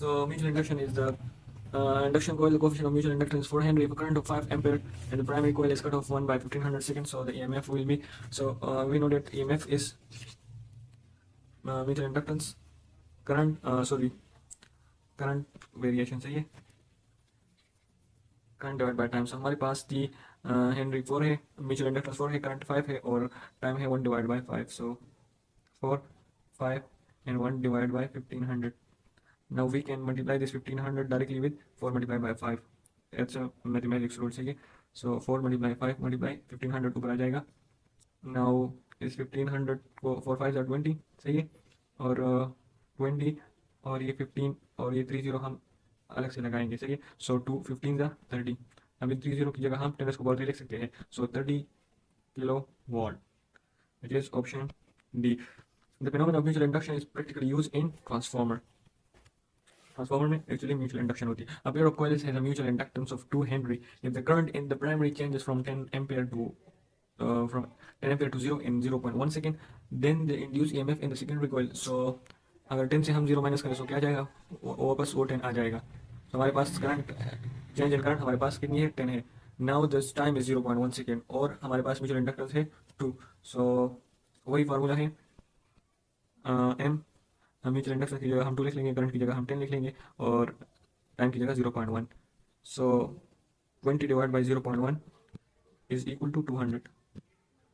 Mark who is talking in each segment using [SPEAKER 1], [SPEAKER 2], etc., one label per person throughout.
[SPEAKER 1] So mutual induction is the induction coil. The coefficient of mutual inductance is 4 Henry. If a current of 5 ampere and the primary coil is cut off 1 by 1500 seconds, so the EMF will be. So we know that EMF is mutual inductance current current variation सही है, current divide by time. सो हमारे पास दी Henry 4 है, mutual inductance 4 है, current 5 है और time है 1 divide by 5। So 4 5 and 1 divided by 1500. Now we can multiply this 1500 directly with 4 multiplied by 5. It's a mathematics rule सही है। So 4 multiply 5 multiply 1500 ऊपर आ जाएगा। Now इस 1500 को 4 5 are 20 सही है, और 20 और ये 15 और ये 30 हम अलग से लगाएंगे सही है। सो 2 15 जा 30। अब इन 30 की जगह हम 10 को पावर 3 लिख सकते हैं। सो 30 kilo watt, which is option D. The phenomenon of mutual induction is practically used in transformer. Transformer में एक्चुअली म्यूचुअल इंडक्शन होती है। A pair of coils has a mutual inductance of 2 Henry. If the current in the primary changes from 10 ampere to 0 in 0.1 second, then the induced EMF in the secondary coil. So अगर 10 से हम 0 minus करें तो क्या आ जाएगा, वो वापस वो 10 आ जाएगा। तो हमारे पास करंट चेंज इन करंट हमारे पास कितनी है, 10 है। Now this time is 0.1 second और हमारे पास म्यूचुअल इंडक्टेंस है 2। सो वही फार्मूला है एम, म्यूचुअल इंडक्टेंस की जगह हम 2 लिख लेंगे, करंट की जगह हम 10 लिख लेंगे और टाइम की जगह 0.1। So 20 divide by 0.1 is equal to 200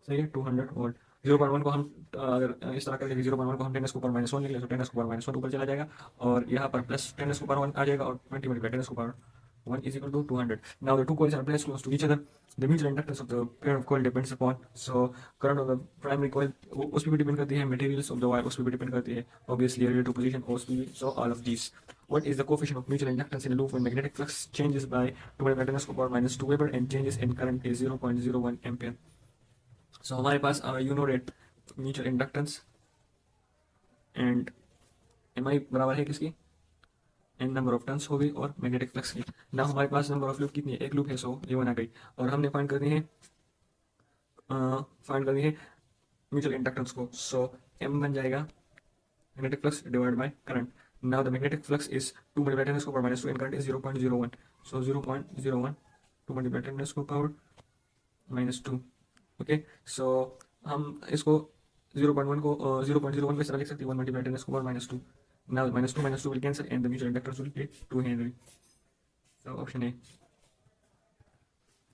[SPEAKER 1] सही है, 200 वोल्ट। 0.1 को हम अगर इस तरह करेंगे, 0.1 को हम 10 ऊपर -1 लिख लें तो 10 ऊपर -1 ऊपर चला जाएगा और यहाँ पर प्लस 10 ऊपर 1 आ जाएगा और 20 मल्टीप्लाई 10 ऊपर 1 is equal to 200. Now the two coils are placed close to each other. The mutual inductance of the pair of coil depends upon, so current of the primary coil उस पर भी depend करती है, materials of the wire उस पर भी depend करती है, obviously relative to position उस पर भी। So all of these. What is the coefficient of mutual inductance in a loop when magnetic flux changes by 2 by 10 power minus 2 Weber and changes in current is 0.01 ampere. So हमारे पास you know that mutual inductance and mi बराबर है किसकी, N number of turns हो गई और magnetic flux की। ना हमारे पास नंबर ऑफ लूप कितनी है, एक लूप है, सो ये 1 आ गई और हमने फाइंड करनी है म्यूचुअल इंडक्टेंस को। सो एम बन जाएगा magnetic flux divide by current. Now the magnetic flux is 2 multiply 10 को power -2 and current is 0.01। So 0.01 2 multiply 10 को पावर -2। ओके, सो हम इसको 0.1 को 0.01 के तरह लिख सकते हैं, 1 मल्टीप्लाई 10 को power -2। Now -2 will cancel and the mutual inductance will be 2 Henry. So option A.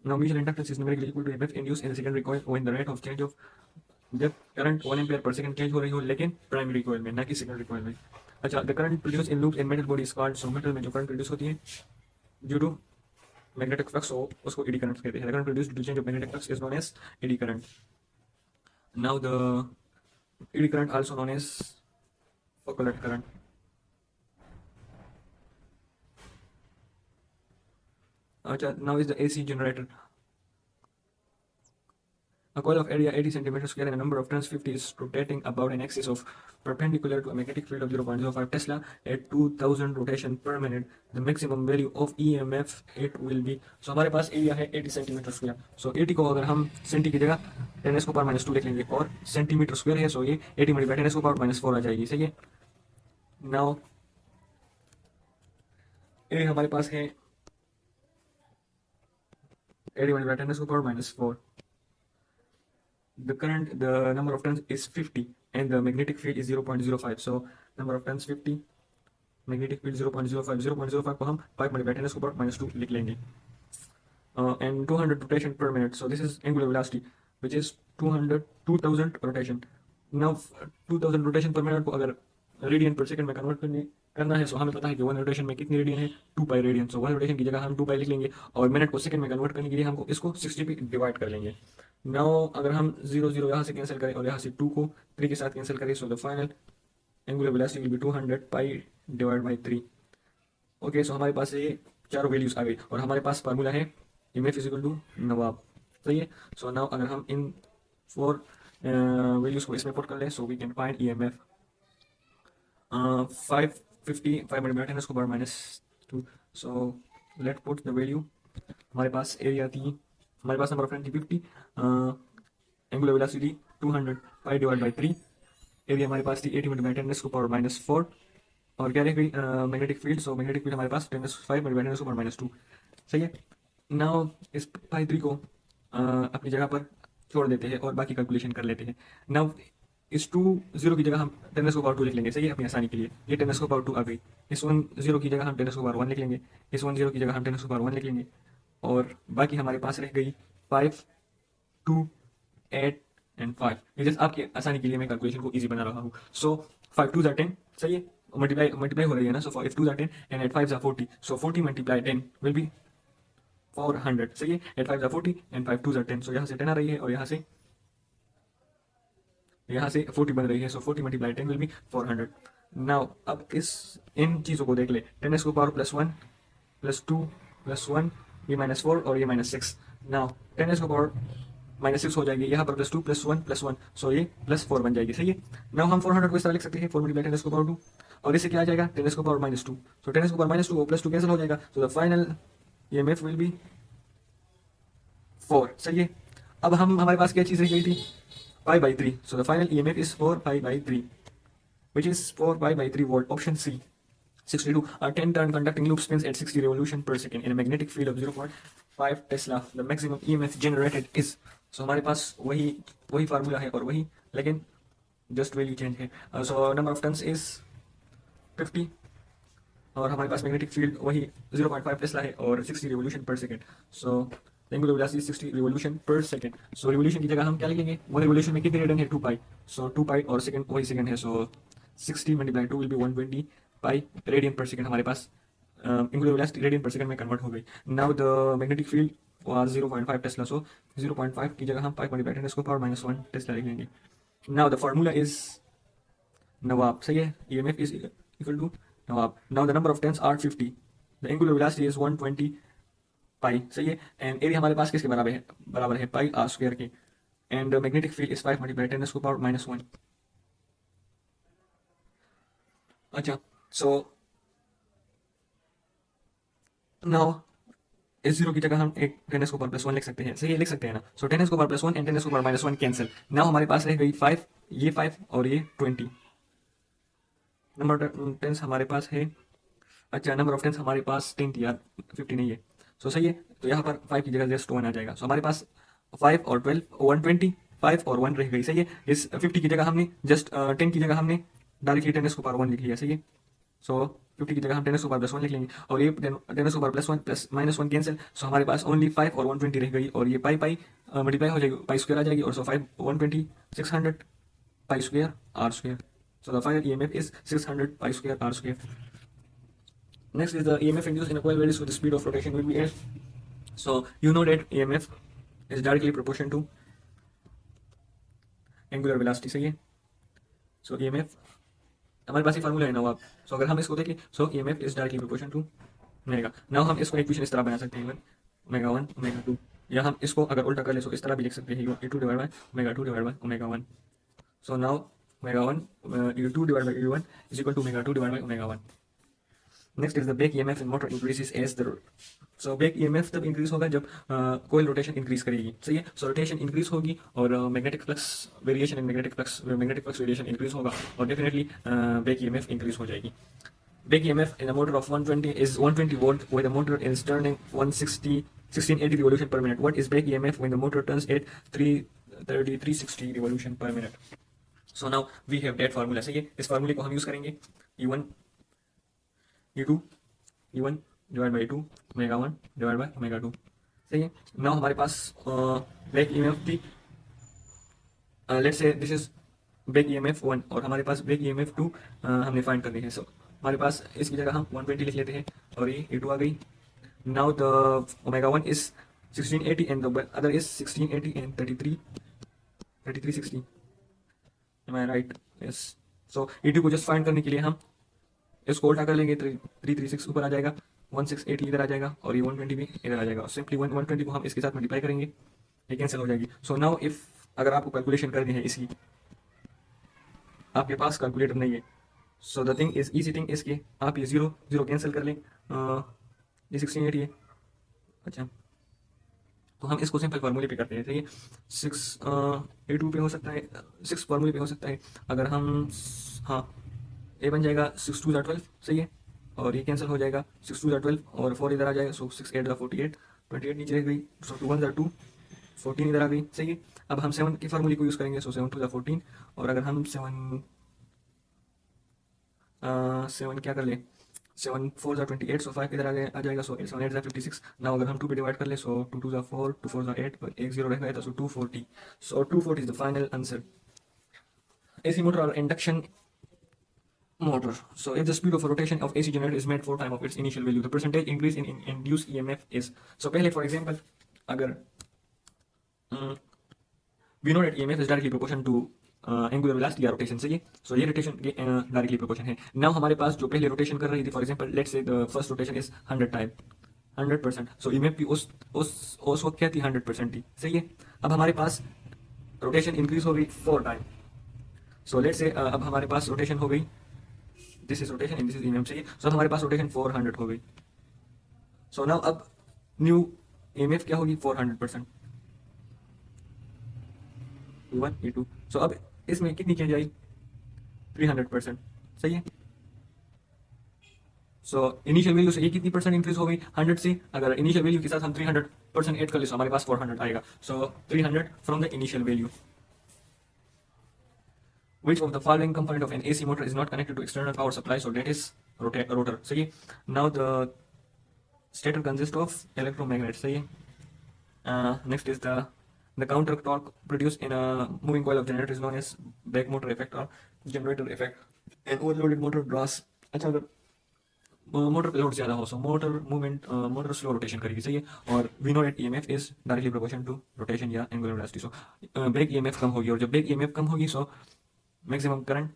[SPEAKER 1] Now mutual inductance is numerically equal to EMF induced in the secondary coil when the rate of change of जब current 1 ampere per second change हो रही हो लेकिन primary coil में, ना कि secondary coil में। अच्छा, the current produce in loops in metal body is called, so metal में जो करंट प्रोड्यूस होती है ड्यू टू मैग्नेटिक फ्लक्स हो उसको एडी करंट कहते हैं। The current produced due to change of magnetic flux is known as eddy current. Now the eddy current also known as focal current. Now is the AC generator. A coil of area 80 centimeters square and a number of turns 50 is rotating about an axis of perpendicular to a magnetic field of 0.05 Tesla at 2000 rotation per minute. The maximum value of EMF it will be. So हमारे पास area है 80 centimetre square. सो 80 को अगर हम senti की जगह 10 को power -2 लिख लेंगे और सेंटीमीटर स्क्वायर है, सो ये 80 मल्टीप्लाई 10 को पावर -4 आ जाएगी सही है। नाउ ए हमारे पास है 80 multiplied 10 to the power -4. The number of turns is 50 and the magnetic field is 0.05. So number of turns 50, magnetic field 0.05, 0.05 को हम 5 multiplied 10 to the power -2 लिख लेंगे। And 200 rotation per minute. So this is angular velocity, which is 2000 rotation. Now 2000 rotation per minute को अगर radian per second में convert करना है, सो हमें पता है कि 1 रोटेशन में कितनी रेडियन है, 2 पाई रेडियन। सो 1 रोटेशन की जगह हम 2 पाई लिख लेंगे और मिनट को सेकंड में कन्वर्ट करने के लिए हमको इसको 60 पे डिवाइड कर लेंगे। नाउ अगर हम 0 0 यहाँ से कैंसिल करें और यहाँ से 2 को 3 के साथ कैंसिल करें, so the final angular velocity will be 200 pi divide by 3। Okay, so हमारे पास ये चारों वैल्यूज आ गई और हमारे पास फार्मूला है EMF इज इक्वल टू नवाब सही है। सो नाउ अगर हम इन 4 वैल्यूज को इसमें पुट कर लें, so we can find EMF 550 5 multiply 10 को power -2। So let put the value. हमारे पास एरिया थी, हमारे पास नंबर ऑफ टर्न थी 50, angular velocity 200 pi divide by 3, area हमारे पास थी 80 मल्टीप्लाई 10 को पावर -4 और क्या रह गई magnetic field. So magnetic field हमारे पास 10⁵ मल्टीप्लाई 10⁻²। सही है। नाउ इस पाई 3 को अपनी जगह पर छोड़ देते हैं और बाकी कैलकुलेशन कर लेते हैं। नाउ इस 2 0 की जगह हम 10⁻² लिख लेंगे। सही है, अपनी आसानी के लिए ये 10⁻² आ गई। इस 1 0 की जगह हम 10⁻1 लिख लेंगे। इस 1 0 की जगह हम 10⁻1 लिख लेंगे। और बाकी हमारे पास रह गई 5, 2, 8 एंड 5। ये जस्ट आपकी आसानी के लिए मैं कैलकुलेशन को इजी बना रहा हूँ। सो 5 2 are 10। सही है, मल्टीप्लाई मल्टीप्लाई हो रही है ना। सो 5 2 are 10 and 8 5 are 40। So 40 multiply 10 will be 400। सही है, 8 5 are 40 एंड 5 2 are 10। सो यहाँ से 10 आ रही है और यहाँ से 40 बन रही है। सो 40 मल्टीप्लाई 10 विल बी 400। नाउ अब इस इन चीज़ों को देख ले। 10⁻² +1 +2 +1, ये -4 और ये -6। नाउ 10⁻² -6 हो जाएगी, यहाँ पर +2 +1 +1। सो ये +4 बन जाएगी। सही है। नाउ हम 400 को इस तरह लिख सकते हैं, 4 मल्टीप्लाई 10⁻²। और इससे क्या आ जाएगा, 10⁻²। सो 10⁻² और +2 कैंसिल हो जाएगा। सो the final EMF will be 4। सही है। अब हमारे पास क्या चीज़ रह गई थी, π/3। So the final EMF is 4π/3 which is 4π/3 volt. Option C. 62. A 10-turn conducting loop spins at 60 revolution per second in a magnetic field of 0.5 Tesla. The maximum EMF generated is. So हमारे पास वही वही formula है और वही, लेकिन just value change है। So number of turns is 50 और हमारे पास मैग्नेटिक फील्ड वही 0.5 टेस्ला है और 60 revolution per second. So angular velocity 60 revolution per second. So revolution की जगह हम क्या लिखेंगे, वन रिवोल्यूशन में कितनी रेडियन है, 2 पाई। सो 2 पाई और सेकंड वही सेकंड है। So 60 multiply 2 will be 120 pi radian per second हमारे पास angular velocity radian per second में कन्वर्ट हो गई। Now the magnetic field was 0.5 tesla. So 0.5 की जगह हम 5 मल्टीप्लाई 10⁻⁻1 टेस्ला लिख लेंगे। नाउ द फार्मूला इज नवाब। सही है, EMF इज इक्वल टू नवाब। Now the number of turns are 50। The angular velocity is 120 pi. सही है। एंड एरिया हमारे पास किसके बराबर है पाई आर स्क्वायर के। And magnetic field is 5 multiply 10⁻⁻1। अच्छा, सो नाउ इस 0 की जगह हम एक 10⁻+1 लिख सकते हैं। सही है, लिख सकते हैं ना। सो 10⁻+1 एंड 10⁻⁻1 कैंसिल। नाउ हमारे पास रह गई 5, ये 5 और ये 20। नंबर ऑफ टेंस हमारे पास है, अच्छा नंबर ऑफ टेंस हमारे पास 10 थी यार, 50 नहीं है। सो सही है, तो यहाँ पर 5 की जगह जस्ट 1 आ जाएगा। सो हमारे पास 5 और 12 120, 5 और 1 रह गई। सही है। इस 50 की जगह हमने जस्ट 10 की जगह हमने डायरेक्टली 10⁻1 लिख लिया। सही है। सो 50 की जगह हम 10⁻+1 लिख लेंगे और ये 10⁻+1 प्लस -1 कैंसिल। सो हमारे पास ओनली 5 और 120 रह गई और ये पाई पाई मल्टीप्लाई हो जाएगी, पाई स्क्वायर आ जाएगी। और so 5 120 600 pi square r square. So the final EMF is 600 pi square r square. Next is the EMF induced in a coil varies with the speed of rotation will be f. So you know that EMF is directly proportional to angular velocity। सही है। So EMF हमारे पास ही formula है ना आप। सो अगर हम इसको देखें, so EMF is directly proportional to omega. Now हम इसको इक्वेशन इस तरह बना सकते हैं, ओमेगा 1 ओमेगा 2। या हम इसको अगर उल्टा कर ले, सो इस तरह भी लिख सकते हैं, U2 divide by omega 2 divide by omega 1। So now omega 1 U2 divide by U1 is equal to omega 2 divide by omega 1। Next is the back EMF in motor increases as the. So back EMF तब increase होगा जब कोयल rotation increase करेगी। सही है। सो rotation increase होगी और magnetic flux variation in magnetic flux variation increase होगा और डेफिनेटली बैक EMF इंक्रीज हो जाएगी। Back EMF in a motor of 120 is 120 volt when the motor is turning 1680 revolution per minute. What is back EMF when the motor turns at 360 revolution per minute? So now we have that formula। सही है। इस फार्मूले को हम use करेंगे, E1 E2 E1 divide by 2 omega 1 divide by omega 2। सही है। Now हमारे पास बैक EMF थी, let's say this is back EMF 1 और हमारे पास बैक EMF 2 हमने फाइंड करनी है। सो हमारे पास इसकी जगह हम 120 लिख लेते हैं और ये E2 आ गई। Now the omega 1 is 1680 and the other is 1680 and 3360। Am I right? Yes. So E2 को जस्ट फाइंड करने के लिए हम इसको उल्टा कर लेंगे, 336 ऊपर आ जाएगा, 1680 इधर आ जाएगा और ये 120 भी इधर आ जाएगा। सिंपली 120 को हम इसके साथ मल्टीप्लाई करेंगे, ये कैंसिल हो जाएगी। सो नाउ इफ अगर आपको कैलकुलेशन करनी है इसकी, आपके पास कैलकुलेटर नहीं है, so the thing is easy thing is कि आप ये 0 कैंसिल कर लें। ये 1680 है। अच्छा, तो हम इसको सिंपल फार्मूले पे करते हैं। सही है। 6 A2 पे हो सकता है, 6 फार्मूले पे हो सकता है। अगर हम हाँ ए बन जाएगा 6 2 12, सही है, और ये कैंसिल हो जाएगा, 6 2 12 और 4 इधर आ जाएगा, सो 6 8 48, 28 नीचे रह गई, सो 2 1 2, 14 इधर आ गई, सही है। अब हम 7 की फार्मूले को यूज़ करेंगे, सो 7 2 14, और अगर हम 7 क्या कर ले, 7 4 28, सो 5 इधर आ जाएगा, सो 7 8 56। नाउ अगर हम 2 पे डिवाइड कर ले, सो 2 2 4, 2 4 8, और एक जीरो रह गया था, सो 240, सो 240 is the final answer. AC motor or induction motor. So if the speed of rotation of AC generator is made 4 times of its initial value, the percentage increase in induced EMF is. So पहले for example अगर we know that EMF is directly proportional to angular velocity या rotation, सही है। So ये rotation के directly proportion है। Now हमारे पास जो पहले rotation कर रही थी, for example let's say the first rotation is 100 time, 100%, so EMF भी उस वक्त क्या थी, 100% थी, सही है। अब हमारे पास rotation increase हो गई 4 टाइम, सो लेट्स से अब हमारे पास रोटेशन हो गई, this is rotation and this is EMF, चाहिए। सो हमारे पास रोटेशन 400 हो गई। सो नाउ अब न्यू ईएमएफ क्या होगी, 400%, E1 E2। सो अब इसमें कितनी चेंज आई, 300%, सही है। सो इनिशियल वैल्यू से ये कितनी परसेंट इंक्रीज हो गई, 100 से। अगर इनिशियल वैल्यू के साथ हम 300% ऐड कर ले, सो हमारे पास 400 आएगा। सो 300 from the initial value. Which of the following component of an AC motor is not connected to external power supply? So that is rotor. सही है। Now the stator consists of electromagnets, सही है। Next is the counter torque produced in a moving coil of generator is known as back motor effect or generator effect. An overloaded motor draws, अच्छा अगर motor पे load ज्यादा हो, सो motor slow rotation करेगी, सही है। और we know that EMF is directly proportional to rotation या angular velocity. So break EMF कम होगी, और जब ब्रेक ईएमएफ कम होगी, सो मैक्सिमम करंट,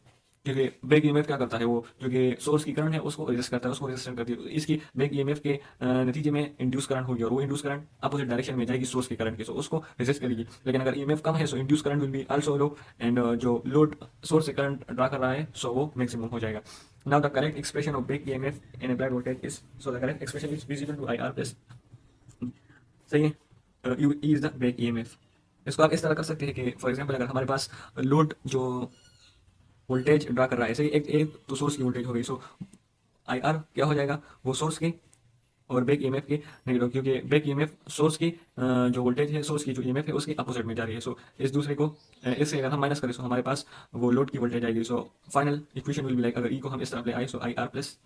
[SPEAKER 1] क्योंकि बैक ईएमएफ क्या करता है, वो जो कि सोर्स की करंट है उसको रेजिस्ट करता है, उसको रेजिस्टेंस करती है। इसकी बैक ईएमएफ के नतीजे में इंड्यूस करंट होगी, और वो इंड्यूस करंट अपोजिट डायरेक्शन में जाएगी सोर्स की करंट के, सो उसको रेजिस्ट करेगी। लेकिन अगर ईएमएफ कम है, so induced current will be also low, and जो लोड सोर्स से करंट ड्रा कर रहा है, सो वो मैक्सिमम हो जाएगा। Now the correct expression of back EMF in applied voltage is, so the correct expression is visible to IR plus, सही है, U is the back EMF. इसको आप इस तरह कर सकते हैं कि फॉर एग्जांपल अगर हमारे पास लोड जो वोल्टेज ड्रा कर रहा है, सही, एक तो सोर्स की वोल्टेज हो गई, सो IR क्या हो जाएगा, वो सोर्स की और बैक ईएमएफ के नेगेटिव, क्योंकि बैक ईएमएफ सोर्स की जो वोल्टेज है, सोर्स की जो ईएमएफ है उसके अपोजिट में जा रही है। सो इस दूसरे को इससे अगर हम माइनस करें, सो हमारे पास वो लोड की वोल्टेज आएगी। So final equation will be like, अगर ई को हम इस तरफ ले आए, सो IR प्लस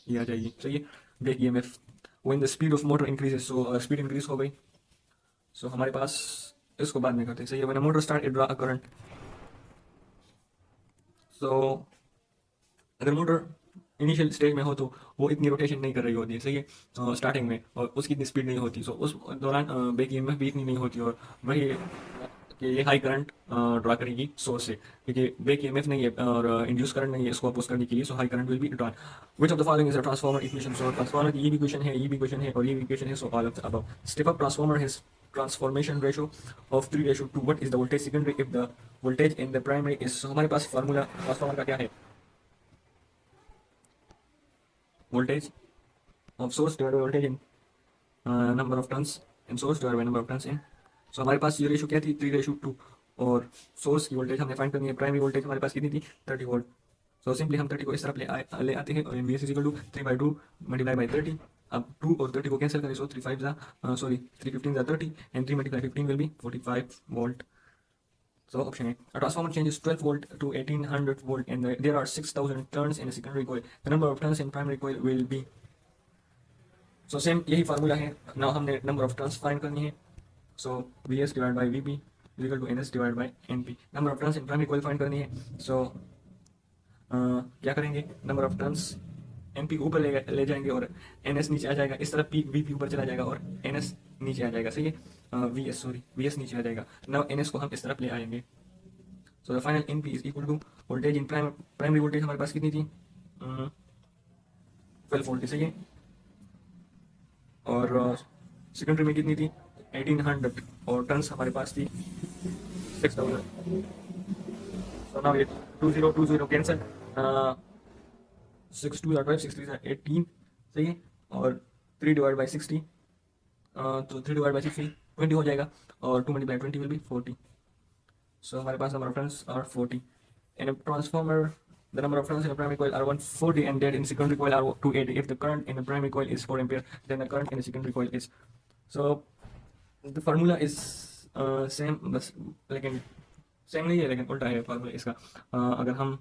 [SPEAKER 1] ये आ जाएगी, सही है। Back EMF when the speed of motor increases, so speed increase हो गई, सो हमारे पास इसको बाद में करते हैं, सही है। When a motor start it draw a current, so अगर मोटर इनिशियल स्टेज में हो तो वो इतनी रोटेशन नहीं कर रही होती है, सही है, स्टार्टिंग में, और उसकी इतनी स्पीड नहीं होती, सो उस दौरान बैक ईएमएफ भी इतनी नहीं होती, और वही कि ये हाई करंट ड्रा करेगी सोर्स से, क्योंकि बैक ईएमएफ नहीं है और इंड्यूस करंट नहीं है इसको अपोज करने के लिए, so high current will be drawn. Which of the following is a transformer equation? So transformer की ये भी इक्वेशन है, ये भी इक्वेशन है, और ये भी इक्वेशन है, so all of the above. Step up transformer has transformation ratio of 3:2। What is the voltage secondary if the voltage in the primary is, so हमारे पास फार्मूला ट्रांसफार्मर का क्या है, voltage of source divided by voltage in number of turns in source divided by number of turns in, so हमारे पास ये ratio क्या थी, 3:2, और सोर्स की वोल्टेज हमने फाइंड करनी है, प्राइमरी वोल्टेज हमारे पास कितनी थी, 30 वोल्ट। सो सिंपली हम 30 को इस तरफ ले आते हैं, और VS is equal to 3/2 multiply by 30। अब 2 और 30 को कैंसिल करें, so 315 30, and 3 multiply 15 will be 45 volt. So option A, a transformer changes 12 volt to 1800 volt, and there are 6000 turns in a secondary coil. The number of turns in primary coil will be, so same यही formula है। now हमने number of turns find करनी है, so VS divided by VB is equal to NS divided by NP। number of turns in primary coil find करनी है, so क्या करेंगे, number of turns NP ऊपर ले जाएंगे, और NS नीचे आ जाएगा, इस तरफ VP ऊपर चला जाएगा, और NS नीचे आ जाएगा, सही है। VS नीचे आ जाएगा। नाउ NS को हम इस तरफ ले आएंगे, so the final NP is equal to voltage in primary voltage हमारे पास कितनी थी, 12 वोल्ट, सही है, और सेकेंडरी में कितनी थी, 1800, और टर्न्स हमारे पास थी 6000। सो नाउ ये 20 कैंसल, 6 2 12, 6 3 18, सही है, और 3 डिवाइड बाई 60, तो 3 डिवाइड बाई 60 20 हो जाएगा, और 2 मल्टीप्लाई 20 विल बी 40। सो हमारे पास number of turns are 40। And transformer the number of turns in a primary coil are 140 and that in secondary coil are 280. If the current in the primary coil is 4 ampere, then the current in the secondary coil is. So the formula is same, बस लेकिन same नहीं है, लेकिन उल्टा है formula इसका. अगर हम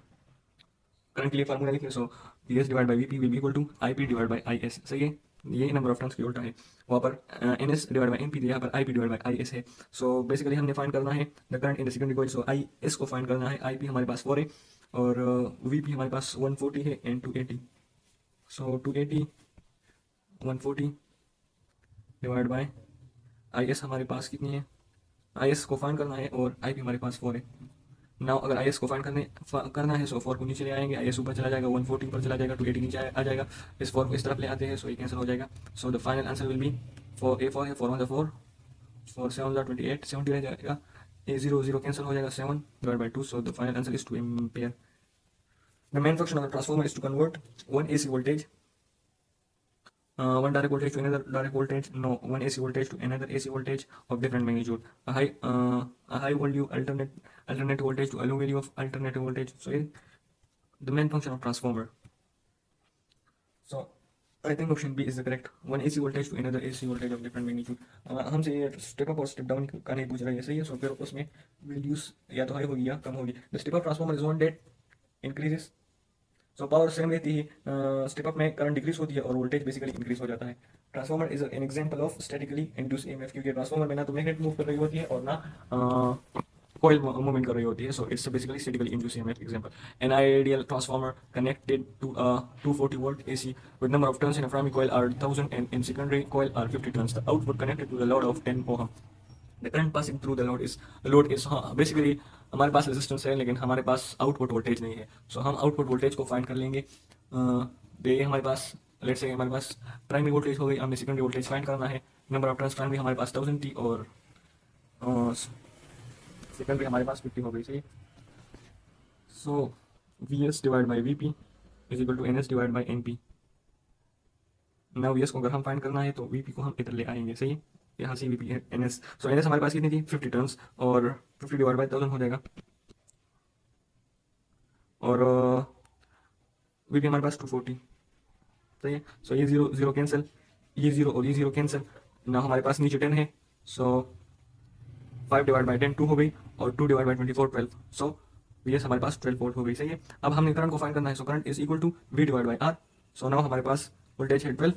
[SPEAKER 1] करंट के लिए फार्मूला लिखें, so PS divide by VP will be equal to IP divide by IS. सही है, ये नंबर ऑफ टर्न्स की उल्टा है. वहाँ पर NS डिवाइड बाई MP, यहाँ पर IP डिवाइड बाई IS है. सो बेसिकली हमने फाइंड करना है the current in the secondary coil. So IS को फाइंड करना है. IP हमारे पास 4 है और VP हमारे पास 140 है and 280. So 280 140 divide by IS हमारे पास कितनी है, IS को फाइंड करना है और IP हमारे पास 4 है. नाउ अगर IS को फाइंड करना है, सो 4 को नीचे ले आएंगे, IS ऊपर चला जाएगा, 140 पर चला जाएगा, 280 नीचे आ जाएगा. इस 4 को इस तरफ ले आते हैं, सो ये कैंसिल हो जाएगा. सो the final answer will be 4 A4 है, 4 1 4 4 7 28 70 रह जाएगा. A0 0 कैंसिल हो जाएगा, 7 divide by 2. So the final answer is 2 ampere. The main function of the transformer is to convert one AC voltage, one direct voltage to another direct voltage, no, one AC voltage to another AC voltage of different magnitude. A high value alternate voltage to a low value of alternative voltage. So the main function of transformer. So I think option B is the correct. One AC voltage to another AC voltage of different magnitude. हमसे ये step up और step down का नहीं पूछ रहा है, सही है. सो फिर उसमें वैल्यूज या तो हाई होगी या कम होगी. The step up transformer is one that increases. So power same रहती है, स्टेप अप में करंट डिक्रीज होती है और वोल्टेज बेसिकली इंक्रीज हो जाता है. Transformer is an example of statically induced EMF, क्योंकि ट्रांसफार्मर में ना तो मैग्नेट मूव कर रही होती है और ना coil movement कर रही होती है. So it's basically statically induced EMF example. An ideal transformer connected to a 240 volt AC with number of turns in a primary coil are 1000 and in secondary coil are 50 turns. The output connected to the load of 10 ohm. The current passing through the load is basically हमारे पास resistance है लेकिन हमारे पास output voltage नहीं है. सो हम output voltage को find कर लेंगे. ये हमारे पास लेट्स से हमारे पास प्राइमरी वोल्टेज हो गई, हमें सेकेंडरी वोल्टेज फाइंड करना है. नंबर ऑफ टर्न्स प्राइमरी हमारे पास 1000 थी और सेकेंडरी हमारे पास 50 हो गई. सही. So VS divide by VP is equal to NS divide by NP. Now VS को अगर हम फाइंड करना है तो VP को हम इधर ले आएंगे. सही, यहाँ से VP NS. सो NS हमारे पास कितनी थी, 50 टर्न्स और 50 डिवाइड बाई 1000 हो जाएगा और VP हमारे पास 240. सही है. सो ये 0 0 कैंसिल, ये 0 और ये 0 कैंसिल. ना हमारे पास नीचे 10 है, सो 5 डिवाइड बाई 10 2 हो गई और 2 डिवाइड बाई 24 12. सो VS हमारे पास 12 वोल्ट हो गई. सही है. अब हमने करंट को फाइंड करना है. So current is equal to V divide by R. So now हमारे पास वोल्टेज है 12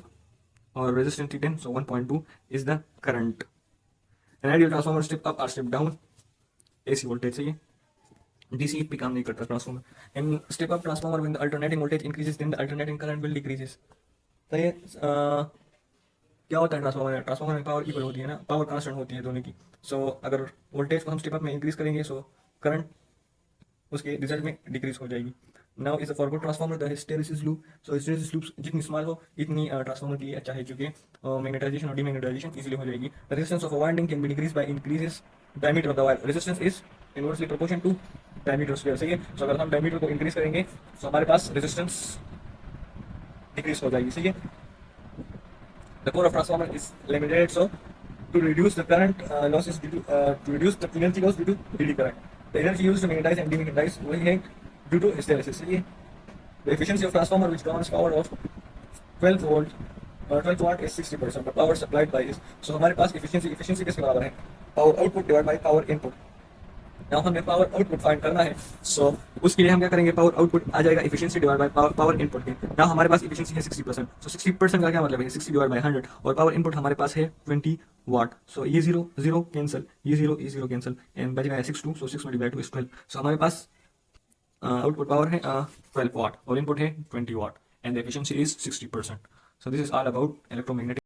[SPEAKER 1] और रेजिस्टेंस थी 10. So 1.2 is the current. An ideal transformer step up और स्टेप डाउन AC वोल्टेज. सही है. DC पे काम नहीं करता transformer. And step up transformer when the alternating voltage increases then the alternating current will decreases. सही है. क्या होता है ट्रांसफार्मर में पावर इक्वल होती है ना, पावर कांस्टेंट होती है दोनों की. सो अगर वोल्टेज को हम स्टेप अप में इंक्रीज करेंगे, सो करंट उसके रिजल्ट में डिक्रीज हो जाएगी. Now is a forward transformer the hysteresis loop. So hysteresis loop जितनी स्मॉल हो इतनी ट्रांसफार्मर के लिए अच्छा है, क्योंकि मैग्नेटाइजेशन और डीमैग्नेटाइजेशन इजीली हो जाएगी. The resistance of a winding can be decrease by increases diameter of the wire. Resistance is inversely proportion to diameter square. सही है. सो अगर हम डायमीटर को इंक्रीज करेंगे तो हमारे पास रेजिस्टेंस डिक्रीज हो जाएगी. सही है. The core of transformer is limited, so to reduce the current losses due to reduce the energy loss due to DC current. The energy used to magnetize and demagnetize will be due to hysteresis. The efficiency of transformer which draws power of 12 volt 12 watt is 60%. The power supplied by is, so हमारे पास efficiency किसके बराबर है, power output divided by power input. now हमें power output find करना है. सो उसके लिए हम क्या करेंगे, पावर आउटपुट आ जाएगा efficiency divide by power input के. नाउ हमारे पास एफिशिएंसी है 60%. सो 60% का क्या मतलब है, 60 डिवाइड बाय 100 और पावर इनपुट हमारे पास है 20 वाट. सो ये 0 0 कैंसिल, ये 0 कैंसिल एंड बच गया 6 2. सो 6 मल्टीप्लाई 2 इज 12. सो हमारे पास आउटपुट पावर है 12 वाट और इनपुट है 20 watt and the efficiency is 60%. So this is all about electromagnetic